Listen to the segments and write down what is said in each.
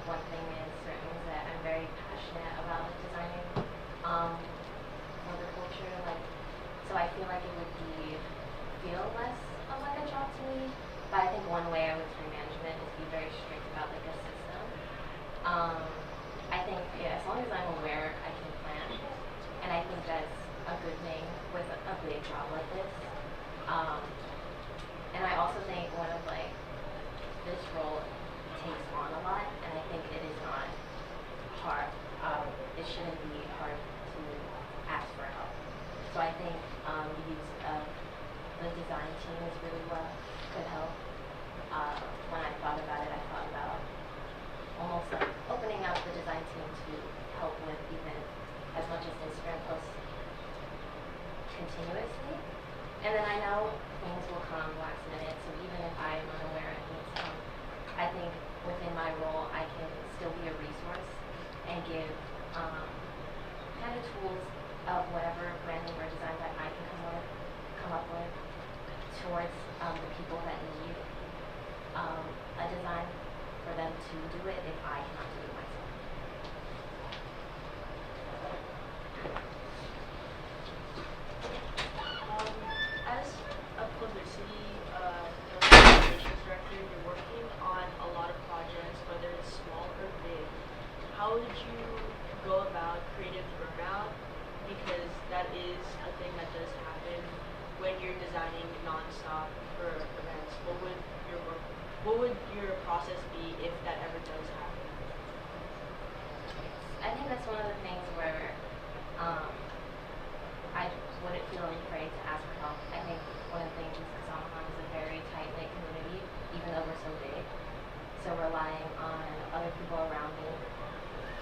one thing is certain is that I'm very passionate about like designing horticulture. Like, so I feel like it would feel less of like a job to me. But I think one way I would time management is be very strict about like a system. Um, I think as long as I'm aware, I can plan, and I think that's a good thing with a big job like this. Um, and I also think one of like this role takes on a lot, and I think it is not hard. It shouldn't be hard to ask for help. So I think the use of the design team is really what could help. When I thought about it, I thought about almost like opening up the design team to help with even as much as Instagram posts continuously. And then I know things will come last minute, so even if I'm unaware of things come, I think within my role I can still be a resource and give kind of tools of whatever branding or design that I can come up with towards the people that need a design for them to do it if I cannot do it myself. As a publicity communications director, you're working on a lot of projects, whether it's small or big. How would you go about creative burnout? Because that is a thing that does happen when you're designing nonstop for events. What would your process be if that ever does happen? I think that's one of the things where I wouldn't feel afraid to ask for help. I think one of the things is Samahan is a very tight-knit community, even though we're so big. So relying on other people around me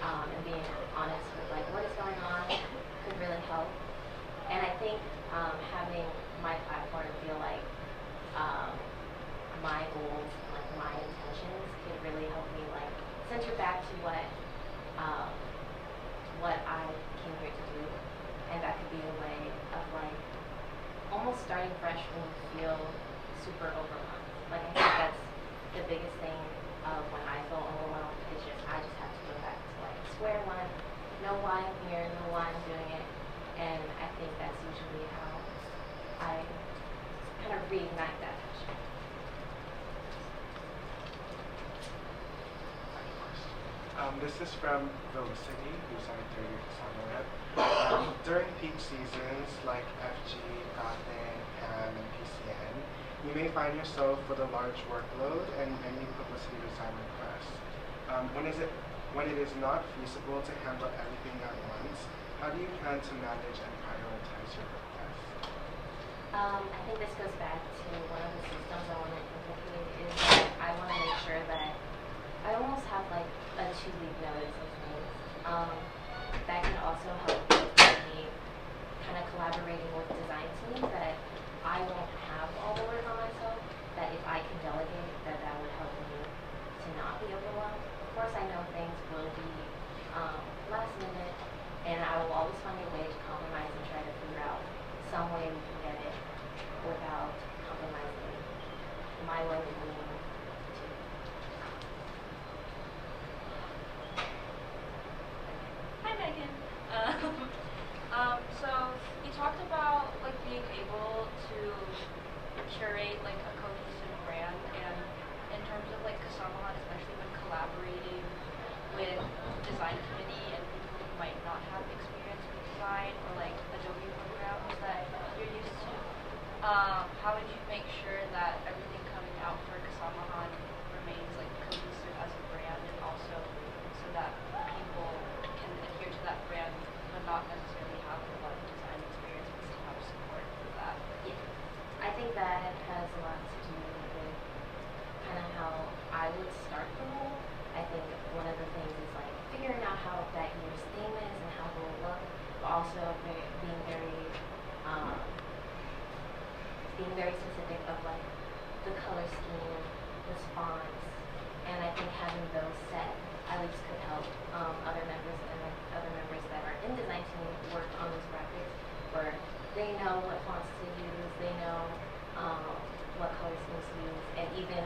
and being honest with like what is going on could really help. And I think having my platform feel like my goals, like my intentions, could really help me like center back to what I came here to do, and that could be a way of like almost starting fresh when you feel super overwhelmed. Like I think that's the biggest thing when I feel overwhelmed is just I just have to go back to like square one, know why I'm here, know why I'm doing it, and I think that's usually how I kind of reignite that passion. This is from Publicity, who's on 30th Summer Rep. During peak seasons like FG, Gothic, and PCN, you may find yourself with a large workload and many publicity design requests. When it is not feasible to handle everything at once, how do you plan to manage and prioritize your requests? I think this goes back to one of the systems I want to implement is that I want to make sure that I almost have like a 2-week notice of things. That can also help with me kind of collaborating with design teams that I won't have all the work on myself, that if I can delegate, that would help me to not be overwhelmed. Of course, I know things will be last minute, and I will always find a way to compromise and try to figure out some way we can get it without compromising my way of being. Hi, Megan. So you talked about like being able to curate like a cohesive brand, and in terms of like Kasamahan, especially when collaborating with design committee and people who might not have experience with design or like Adobe programs that you're used to, how would you make sure that everything coming out for Kasamahan remains like cohesive as a brand, and also so that people can adhere to that brand but not necessarily have a lot of design experience but still have support for that? Yeah. I think that has a lot to do with kind of how I would start the role. I think one of the things is like figuring out how that year's theme is and how it will look, but also being very specific of like the color scheme, the fonts, and I think having those set at least could help other members and like other members that are in design team work on those graphics where they know what fonts to use, they know what color schemes to use, and even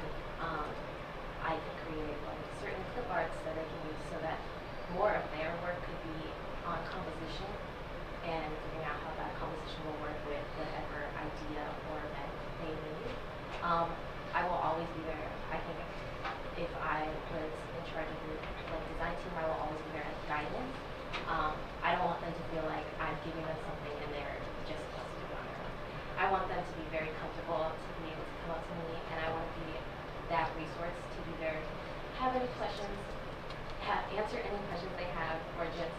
I could create like certain clip arts that they can use so that more of their work could be on composition and figuring out how that composition will work with whatever idea or event they need. I will always be there. I think if I was in charge of the design team, I will always be there as guidance. I don't want them to feel like I'm giving them something and they're just supposed to do it on their own. I want them to be very comfortable to be able to come up to me, and I want to be that resource to be there, have any questions, answer any questions they have, or just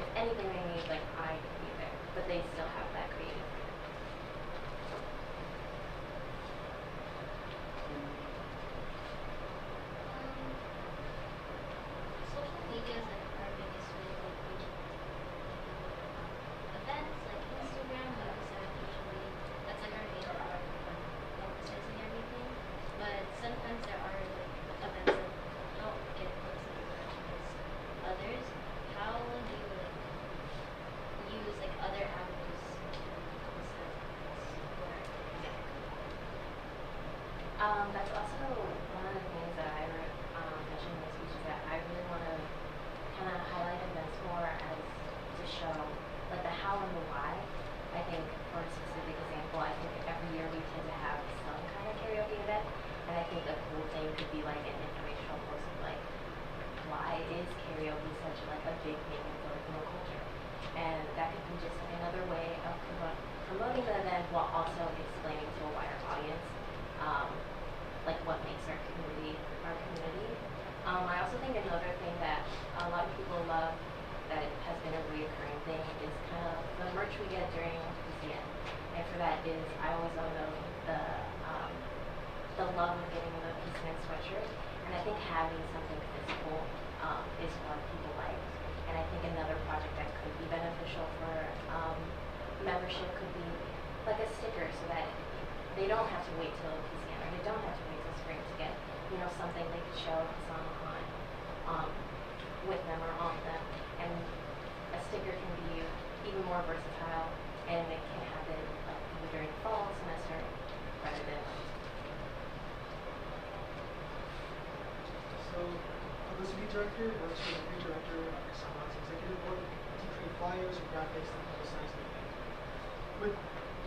if anything they need, like I could be there, but they still have that creative freedom. Social media is like our biggest way of like reaching events like Instagram, like we said usually that's like our main part of publicizing everything. But sometimes there are like events that don't get publicity as much as others. How do you like use like other avenues to publicize events or That's also one of the things that I mentioned in my speech is that I really want to kind of highlight events more as to show like the how and the why. I think for a specific example, I think every year we tend to have some kind of karaoke event, and I think a cool thing could be like an informational post of like why is karaoke such like a big thing in Filipino culture, and that could be just like another way of promoting the event while also explaining to a wider audience like what makes our community our community. I also think another thing that a lot of people love that it has been a reoccurring thing is kind of the merch we get during PCN. And for that is I always love the love of getting the PCN sweatshirt. And I think having something physical is what people like. And I think another project that could be beneficial for membership could be like a sticker so that they don't have to wait till PCN or they don't have to wait till spring to get, something they could show some on with them or on them. And a sticker can be even more versatile, and it can happen like even during the fall semester rather than. So, publicity director works with the new director of Kasama's executive board to create flyers and graphics that publicize the event.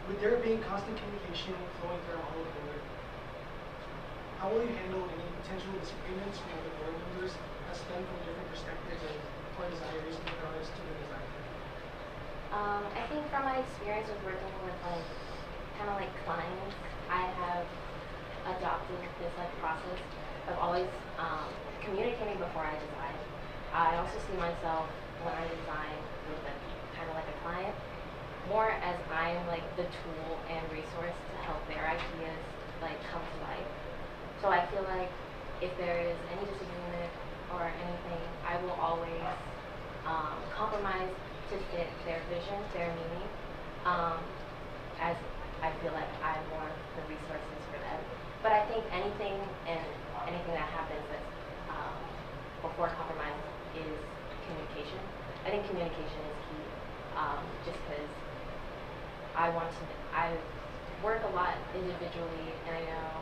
With there being constant communication flowing through all of the board, how will you handle any potential disagreements from other board members that stem from different perspectives or desires in regards to the design? I think from my experience with working with like kind of like clients, I have adopted this like process of always communicating before I design. I also see myself when I design with a kind of like a client more as I am like the tool and resource to help their ideas like come to life. So I feel like if there is any disagreement or anything, I will always compromise to fit their vision, their meaning, as I feel like I'm more of the resources for them. But I think anything that happens that's before compromise is communication. I think communication is key, just because I work a lot individually, and I know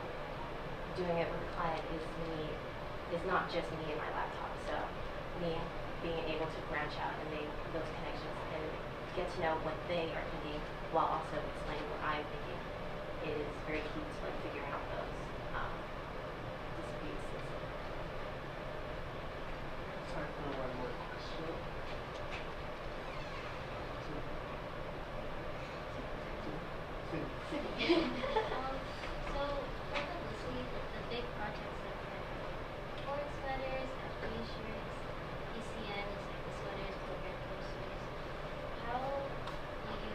doing it with a client is not just me and my laptop. So me being able to branch out and make those connections and get to know what they are thinking while also explaining what I'm thinking is very key to like figuring out those disputes. Time for one more question. So for publicity, the big projects that we have board sweaters, FB shirts, ECN is like the sweaters, program posters. How do you,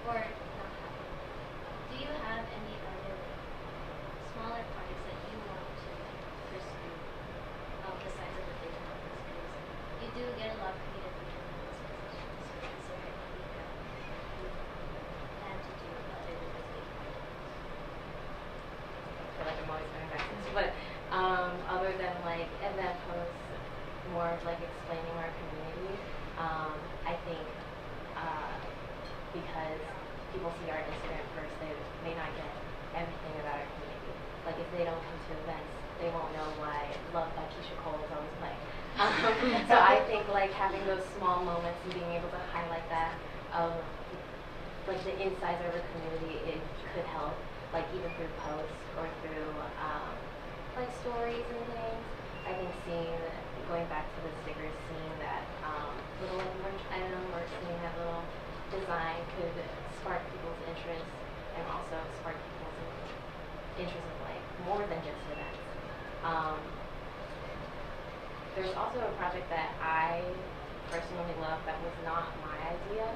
or not how, do you have any other like, smaller projects that you want to like, pursue besides of the big ones? Because you do get a lot of creative freedom in those positions. So is there anything that you plan to do other than those big projects? I feel like I'm always going back to this, but other than like event posts, more of like explaining our community, I think because people see our Instagram first, they may not get everything about our community. Like if they don't come to events, they won't know why love that Keisha Cole is always playing. So I think like having those small moments and being able to highlight that of like the insides of our community, it could help, like even through posts or through like stories and things. I think going back to the stickers, seeing that little like merch item or seeing that little design could spark people's interest and also spark people's interest in like more than just events. There's also a project that I personally love that was not my idea.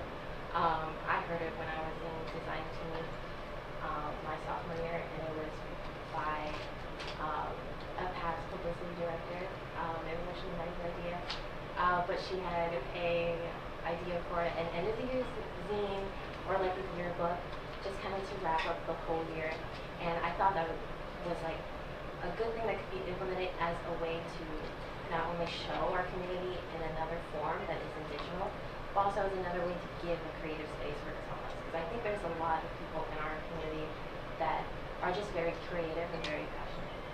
I heard it when I was in design team my sophomore year, and it was by a past publicity director. It was actually my idea, but she had a idea for an end of the year zine or like a yearbook, just kind of to wrap up the whole year. And I thought that was like a good thing that could be implemented as a way to not only show our community in another form that isn't digital, but also as another way to give a creative space for ourselves. Because I think there's a lot of people in our community that are just very creative and very passionate.